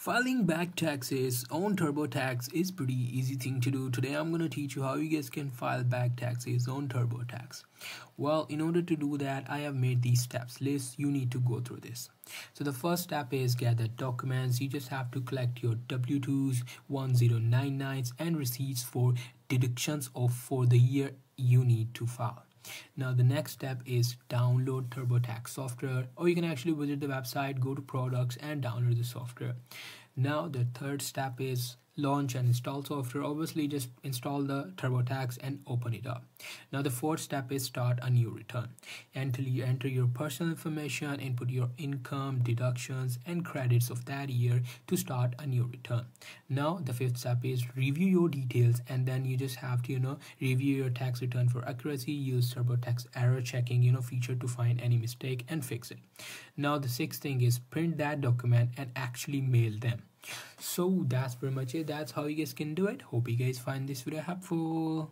Filing back taxes on TurboTax is pretty easy thing to do. Today I'm going to teach you how you guys can file back taxes on TurboTax. Well, in order to do that, I have made these steps list. You need to go through this. So the first step is gather documents. You just have to collect your W2s, 1099s and receipts for deductions of for the year you need to file. Now the next step is download TurboTax software, or you can actually visit the website, go to products and download the software. Now the third step is launch and install software. Obviously just install the TurboTax and open it up. Now the fourth step is start a new return. Enter your personal information, input your income, deductions and credits of that year to start a new return. Now the fifth step is review your details, and then you just have to review your tax return for accuracy. Use TurboTax error checking feature to find any mistake and fix it. Now the sixth thing is print that document and actually mail them. So that's pretty much it. That's how you guys can do it. Hope you guys find this video helpful.